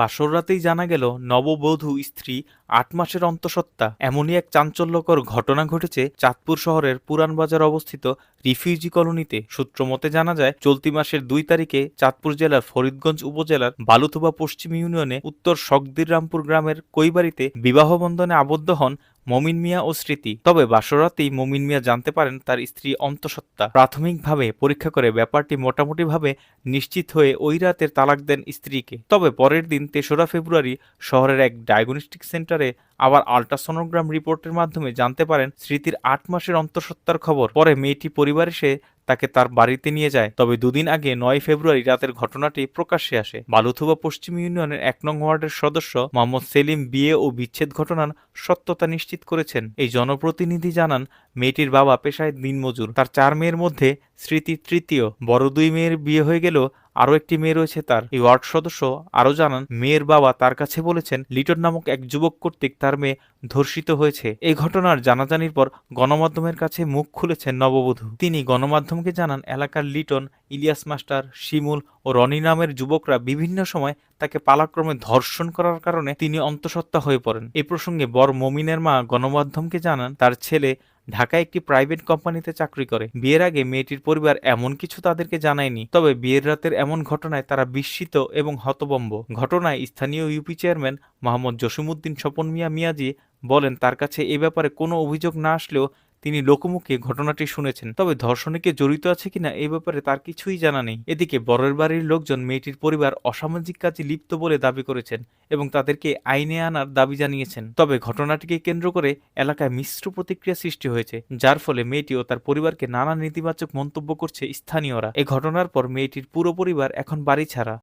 বাসর রাতেই জানা গেল নববধূ স্ত্রী ৮ মাসের অন্তঃসত্ত্বা। এমনই এক চাঞ্চল্যকর ঘটনা ঘটেছে চাঁদপুর শহরের পুরান বাজার অবস্থিত রিফিউজি কলোনিতে। সূত্রমতে জানা যায়, চলতি মাসের ২ তারিখে চাঁদপুর জেলার ফরিদগঞ্জ উপজেলার বালুথুবা পশ্চিম ইউনিয়নে উত্তর শকদিররামপুর গ্রামের কৈবাড়িতে বিবাহ বন্ধনে আবদ্ধ হন মমিন মিয়া ও স্মৃতি। তবে বাসরাতেই মমিন মিয়া জানতে পারেন তার স্ত্রী অন্তঃসত্ত্বা। প্রাথমিকভাবে পরীক্ষা করে ব্যাপারটি মোটামুটিভাবে নিশ্চিত হয়ে ওই রাতের তালাক দেন স্ত্রীকে। তবে পরের দিন ৩রা ফেব্রুয়ারি শহরের এক ডায়াগনস্টিক সেন্টারে আবার আল্ট্রাসোনোগ্রাম রিপোর্টের মাধ্যমে জানতে পারেন স্মৃতির ৮ মাসের অন্তঃসত্ত্বার খবর। পরে মেয়েটি পরিবার এসে তাকে তার বাড়িতে নিয়ে যায়। তবে দুদিন আগে ৯ ফেব্রুয়ারি রাতের ঘটনাটি প্রকাশ্যে আসে। বালুথুবা পশ্চিম ইউনিয়নের ১ নং ওয়ার্ডের সদস্য মোহাম্মদ সেলিম বিয়ে ও বিচ্ছেদ ঘটনার সত্যতা নিশ্চিত করেছেন। এই জনপ্রতিনিধি জানান, মেয়েটির বাবা পেশায় দিনমজুর। তার ৪ মেয়ের মধ্যে স্মৃতি তৃতীয়। বড় ২ মেয়ের বিয়ে হয়ে গেলেও আরও একটি মেয়ে রয়েছে তার। এই ওয়ার্ড সদস্য আরও জানান, মেয়ের বাবা তার কাছে বলেছেন লিটন নামক এক যুবক কর্তৃক তার মেয়ে ধর্ষিত হয়েছে। এই ঘটনার জানাজানির পর গণমাধ্যমের কাছে মুখ খুলেছেন নববধূ। তিনি গণমাধ্যমকে জানান, এলাকার লিটন, ইলিয়াস মাস্টার, শিমুল ও রনি নামের যুবকরা বিভিন্ন সময় তাকে পালাক্রমে ধর্ষণ করার কারণে তিনি অন্তঃসত্ত্বা হয়ে পড়েন। এ প্রসঙ্গে বর মমিনের মা গণমাধ্যমকে জানান, তার ছেলে ঢাকায় একটি প্রাইভেট কোম্পানিতে চাকরি করে। বিয়ের আগে মেয়েটির পরিবার এমন কিছু তাদেরকে জানায়নি। তবে বিয়ের রাতের এমন ঘটনায় তারা বিস্মিত এবং হতভম্ব। ঘটনায় স্থানীয় ইউপি চেয়ারম্যান মোহাম্মদ জসিমউদ্দিন স্বপন মিয়া মিয়াজি বলেন, তার কাছে এ ব্যাপারে কোনো অভিযোগ না আসলেও তিনি লোকমুখে ঘটনাটি শুনেছেন। তবে ধর্ষণে কে জড়িত আছে কিনা এ ব্যাপারে তার কিছুই জানা নেই। এদিকে বরের বাড়ির লোকজন মেয়েটির পরিবার অসামাজিক কাজে লিপ্ত বলে দাবি করেছেন এবং তাদেরকে আইনে আনার দাবি জানিয়েছেন। তবে ঘটনাটিকে কেন্দ্র করে এলাকায় মিশ্র প্রতিক্রিয়া সৃষ্টি হয়েছে, যার ফলে মেয়েটি ও তার পরিবারকে নানা নেতিবাচক মন্তব্য করছে স্থানীয়রা। এ ঘটনার পর মেয়েটির পুরো পরিবার এখন বাড়ি ছাড়া।